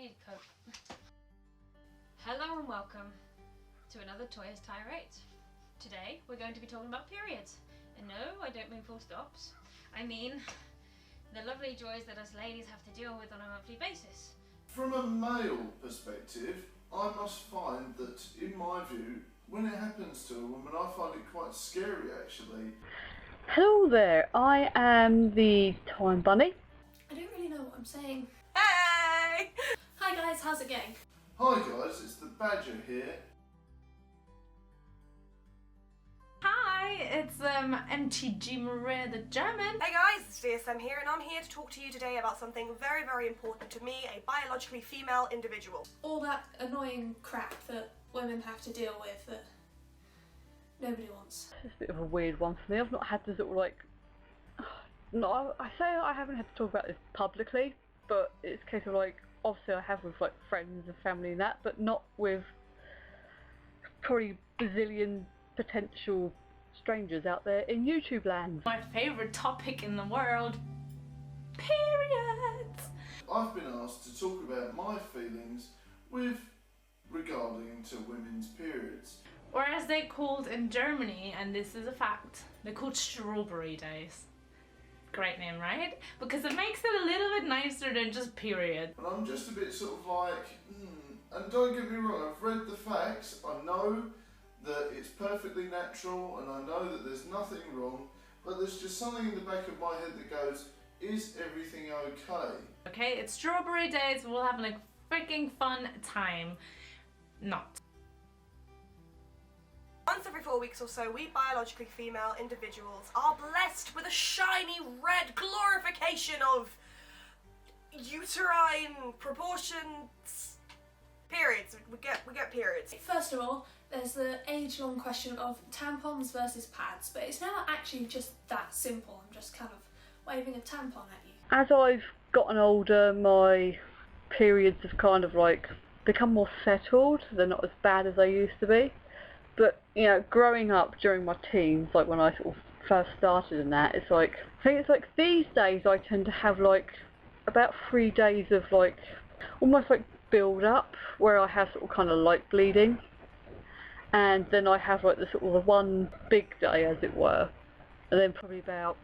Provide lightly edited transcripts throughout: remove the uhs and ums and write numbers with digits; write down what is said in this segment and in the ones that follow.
need a coat. Hello and welcome to another Toya's Tirades. Today we're going to be talking about periods. And no, I don't mean full stops. I mean the lovely joys that us ladies have to deal with on a monthly basis. From a male perspective, I must find that, in my view, when it happens to a woman, I find it quite scary actually. Hello there, I am the Time Bunny. I don't really know what I'm saying. Hey! Hi guys, how's it going? Hi guys, it's the Badger here. Hi, it's MTG Maria the German. Hey guys, it's DSM here, and I'm here to talk to you today about something very, very important to me, a biologically female individual. All that annoying crap that women have to deal with that nobody wants. It's a bit of a weird one for me. I've not had to sort of like... No, I say I haven't had to talk about this publicly, but it's a case of like, obviously I have with like friends and family and that, but not with probably bazillion potential strangers out there in YouTube land. My favourite topic in the world, periods! I've been asked to talk about my feelings with regarding to women's periods. Or as they're called in Germany, and this is a fact, they're called strawberry days. Great name, right? Because it makes it a little bit nicer than just period. And I'm just a bit sort of like, and don't get me wrong, I've read the facts, I know that it's perfectly natural and I know that there's nothing wrong, but there's just something in the back of my head that goes, is everything okay? Okay, it's strawberry days, we'll have like freaking fun time. Not. Once every 4 weeks or so, we biologically female individuals are blessed with a shiny red glorification of uterine proportions. Periods. We get periods. First of all, there's the age-long question of tampons versus pads, but it's never actually just that simple. I'm just kind of waving a tampon at you. As I've gotten older, my periods have kind of like become more settled. They're not as bad as they used to be. But, you know, growing up during my teens, like when I sort of first started in that, it's like, I think it's like these days I tend to have like about 3 days of like, almost like build up, where I have sort of kind of light bleeding. And then I have like the sort of the one big day, as it were. And then probably about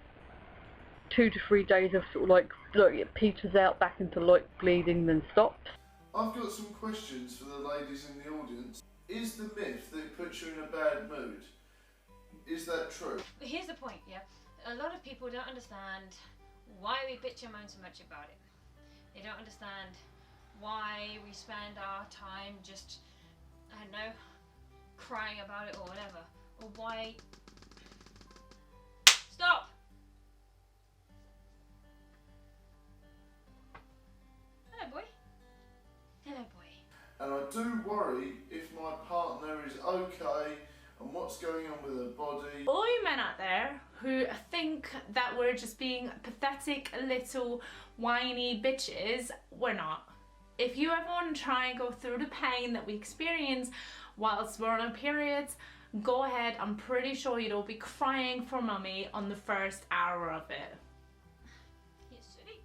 2 to 3 days of sort of like, look, it peters out back into light bleeding, then stops. I've got some questions for the ladies in the audience. Is the myth that it puts you in a bad mood, is that true? Here's the point, yeah. A lot of people don't understand why we bitch and moan so much about it. They don't understand why we spend our time just, I don't know, crying about it or whatever. Or why... Stop! Hello, boy. Hello, boy. And I do worry if my partner is okay and what's going on with her body. All you men out there who think that we're just being pathetic little whiny bitches, we're not. If you ever want to try and go through the pain that we experience whilst we're on our periods, go ahead. I'm pretty sure you'll be crying for mummy on the first hour of it. Yes, Sooty.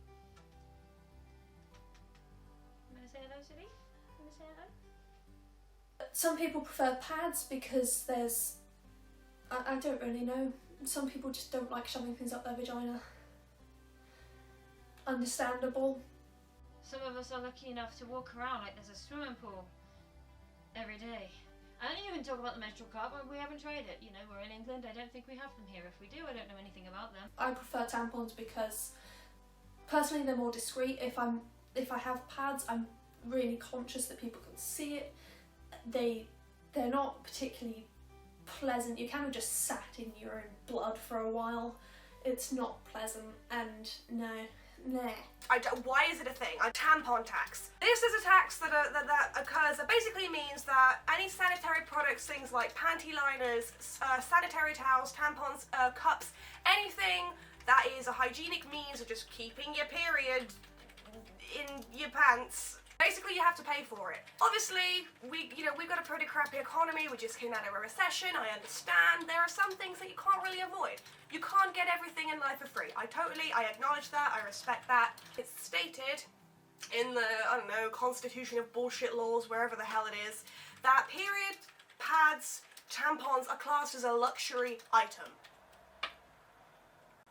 I'm gonna say hello, Sooty. I'm gonna say hello. Some people prefer pads because there's... I don't really know. Some people just don't like shoving things up their vagina. Understandable. Some of us are lucky enough to walk around like there's a swimming pool every day. I don't even talk about the menstrual cup, but we haven't tried it. You know, we're in England, I don't think we have them here. If we do, I don't know anything about them. I prefer tampons because personally they're more discreet. If I have pads, I'm really conscious that people can see it. They're not particularly pleasant. You kind of just sat in your own blood for a while. It's not pleasant, and no. Why is it a thing? A tampon tax. This is a tax that occurs that basically means that any sanitary products, things like panty liners, sanitary towels, tampons, cups, anything that is a hygienic means of just keeping your period in your pants, basically you have to pay for it. Obviously, we've got a pretty crappy economy, we just came out of a recession, I understand. There are some things that you can't really avoid. You can't get everything in life for free. I acknowledge that, I respect that. It's stated in the, I don't know, constitution of bullshit laws, wherever the hell it is, that period pads, tampons are classed as a luxury item.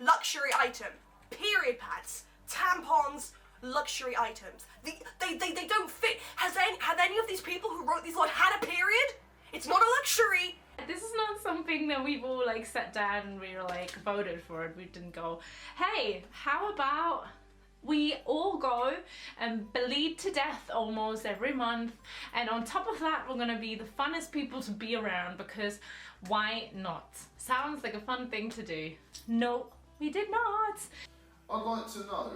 Luxury item. Period pads, tampons, luxury items. They don't fit. Have any of these people who wrote these laws had a period? It's not a luxury. This is not something that we've all like sat down and we were like voted for it. We didn't go, hey, how about we all go and bleed to death almost every month, and on top of that we're gonna be the funnest people to be around, because why not? Sounds like a fun thing to do. No, we did not. I'd like to know,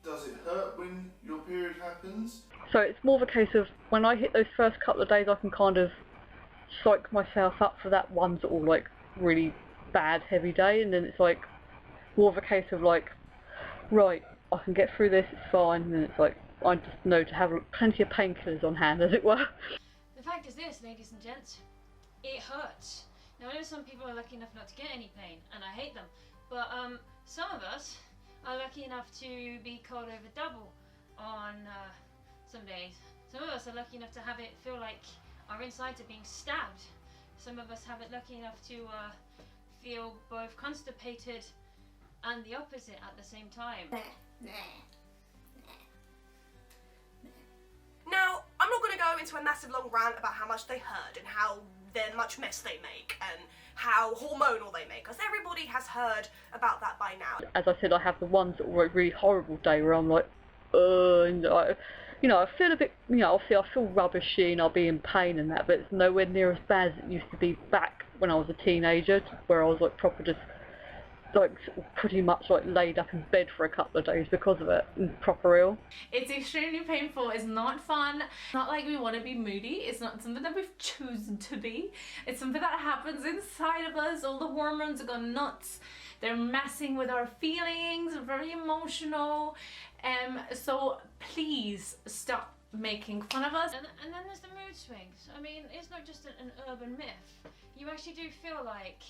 does it hurt when your period happens? So it's more of a case of when I hit those first couple of days, I can kind of psych myself up for that one sort of like really bad heavy day, and then it's like more of a case of like, right, I can get through this, it's fine, and then it's like I just know to have plenty of painkillers on hand, as it were. The fact is this, ladies and gents, it hurts. Now I know some people are lucky enough not to get any pain, and I hate them, but some of us are lucky enough to be cold over double on some days. Some of us are lucky enough to have it feel like our insides are being stabbed. Some of us have it lucky enough to feel both constipated and the opposite at the same time. Now, I'm not going to go into a massive long rant about how much they hurt and how much mess they make and how hormonal they make, because everybody has heard about that by now. As I said, I have the one sort of really horrible day where I'm like, and I feel a bit, obviously I feel rubbishy and I'll be in pain and that, but it's nowhere near as bad as it used to be back when I was a teenager, where I was like proper just like pretty much like laid up in bed for a couple of days because of it, and proper ill. It's extremely painful, it's not fun. It's not like we want to be moody, it's not something that we've chosen to be. It's something that happens inside of us. All the hormones are going nuts. They're messing with our feelings, we're very emotional. So please stop making fun of us. And then there's the mood swings. I mean, it's not just an urban myth. You actually do feel like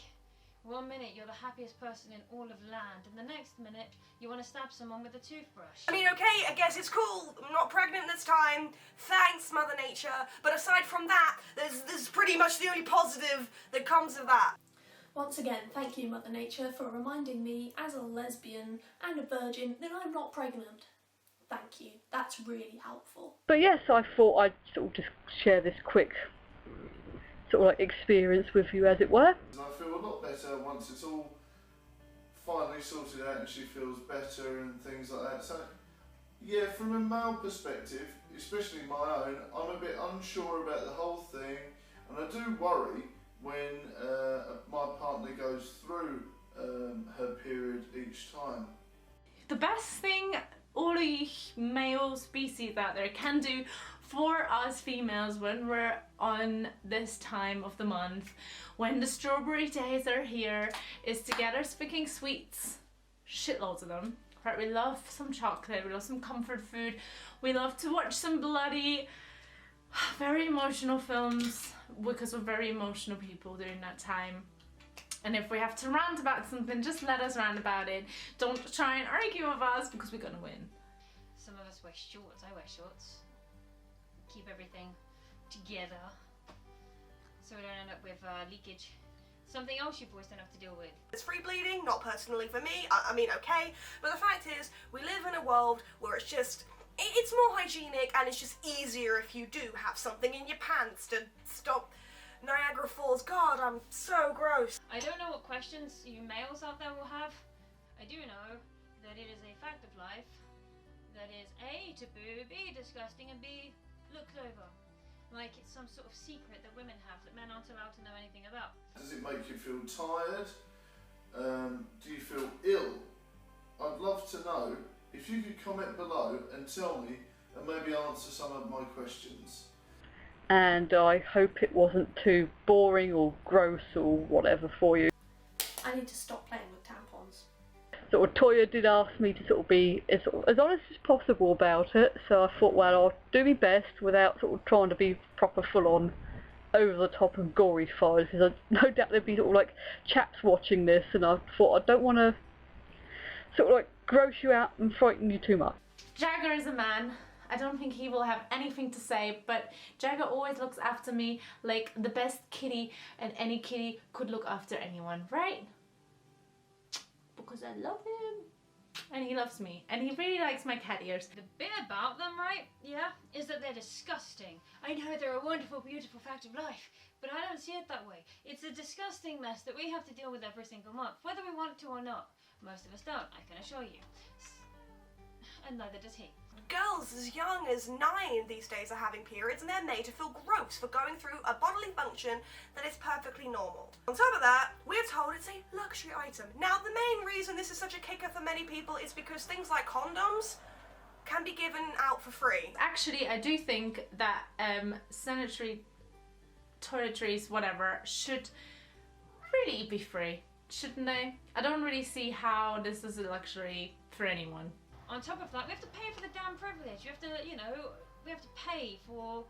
1 minute you're the happiest person in all of land, and the next minute you want to stab someone with a toothbrush. I mean, okay, I guess it's cool. I'm not pregnant this time. Thanks, Mother Nature. But aside from that, there's pretty much the only positive that comes of that. Once again, thank you, Mother Nature, for reminding me, as a lesbian and a virgin, that I'm not pregnant. Thank you. That's really helpful. But yes, I thought I'd sort of just share this quick sort of like experience with you, as it were. And I feel a lot better once it's all finally sorted out and she feels better and things like that. So yeah, from a male perspective, especially my own, I'm a bit unsure about the whole thing, and I do worry when my partner goes through her period each time. The best thing all of you male species out there can do for us females when we're on this time of the month, when the strawberry days are here, is to get our freaking sweets, shitloads of them, right? We love some chocolate, we love some comfort food, we love to watch some bloody, very emotional films, because we're very emotional people during that time. And if we have to rant about something, just let us rant about it. Don't try and argue with us, because we're gonna win. Some of us wear shorts. I wear shorts. Keep everything together so we don't end up with leakage. Something else you boys don't have to deal with. It's free bleeding, not personally for me. I mean, okay, but the fact is, we live in a world where it's just, it's more hygienic and it's just easier if you do have something in your pants to stop Niagara Falls. God, I'm so gross. I don't know what questions you males out there will have. I do know that it is a fact of life that is A, taboo, B, disgusting, and B, looked over. Like it's some sort of secret that women have that men aren't allowed to know anything about. Does it make you feel tired? Do you feel ill? I'd love to know. If you could comment below and tell me and maybe answer some of my questions. And I hope it wasn't too boring or gross or whatever for you. I need to stop playing with tampons. Sort of Toya did ask me to sort of be as honest as possible about it, so I thought, well, I'll do my best without sort of trying to be proper full on over the top and gory files, because no doubt there'd be sort of like chaps watching this, and I thought I don't want to sort of like gross you out and frighten you too much. Jagger is a man. I don't think he will have anything to say, but Jagger always looks after me like the best kitty, and any kitty could look after anyone, right? Because I love him. And he loves me. And he really likes my cat ears. The bit about them, right, yeah, is that they're disgusting. I know they're a wonderful, beautiful fact of life, but I don't see it that way. It's a disgusting mess that we have to deal with every single month, whether we want to or not. Most of us don't, I can assure you. And neither does he. Girls as young as 9 these days are having periods, and they're made to feel gross for going through a bodily function that is perfectly normal. On top of that, we're told it's a luxury item. Now, the main reason this is such a kicker for many people is because things like condoms can be given out for free. Actually, I do think that sanitary toiletries, whatever, should really be free, shouldn't they? I don't really see how this is a luxury for anyone. On top of that, we have to pay for the damn privilege. We have to, you know, we have to pay for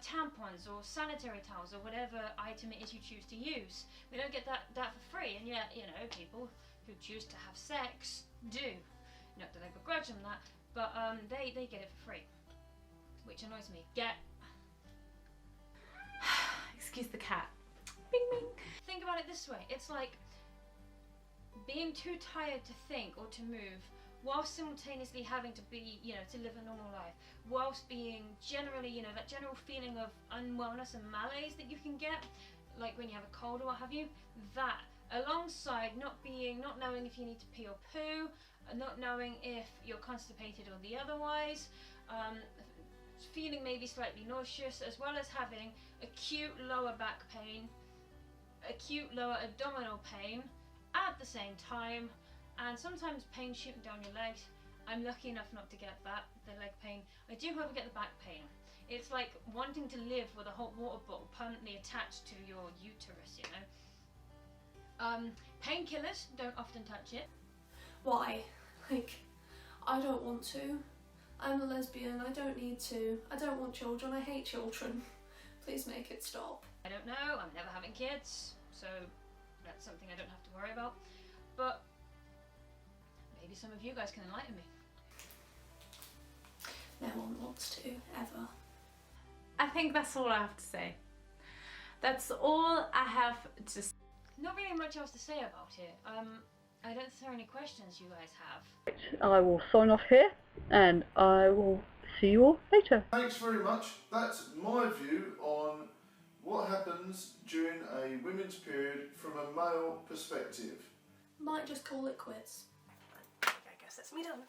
tampons or sanitary towels or whatever item it is you choose to use. We don't get that for free, and yet, you know, people who choose to have sex do. Not that I begrudge them that, but they get it for free, which annoys me. Excuse the cat. Bing bing. Think about it this way. It's like being too tired to think or to move, whilst simultaneously having to be, you know, to live a normal life, whilst being generally, you know, that general feeling of unwellness and malaise that you can get, like when you have a cold or what have you, that, alongside not knowing if you need to pee or poo, not knowing if you're constipated or the otherwise, feeling maybe slightly nauseous, as well as having acute lower back pain, acute lower abdominal pain at the same time, and sometimes pain shooting down your legs. I'm lucky enough not to get that, the leg pain. I do, however, get the back pain. It's like wanting to live with a hot water bottle permanently attached to your uterus, you know. Painkillers, don't often touch it. Why? Like, I don't want to. I'm a lesbian, I don't need to. I don't want children, I hate children. Please make it stop. I don't know, I'm never having kids, so that's something I don't have to worry about. But maybe some of you guys can enlighten me. No one wants to, ever. I think that's all I have to say. That's all I have to say. Not really much else to say about it. I don't know if there are any questions you guys have. I will sign off here, and I will see you all later. Thanks very much. That's my view on what happens during a women's period from a male perspective. Might just call it quits. I guess that's me done.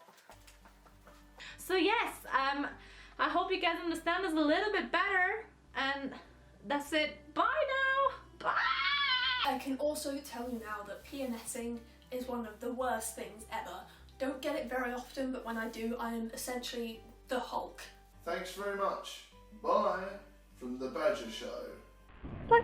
So yes, I hope you guys understand this a little bit better, and that's it. Bye now. Bye. I can also tell you now that PMSing is one of the worst things ever. Don't get it very often, but when I do, I am essentially the Hulk. Thanks very much. Bye from the Badger Show. Bye.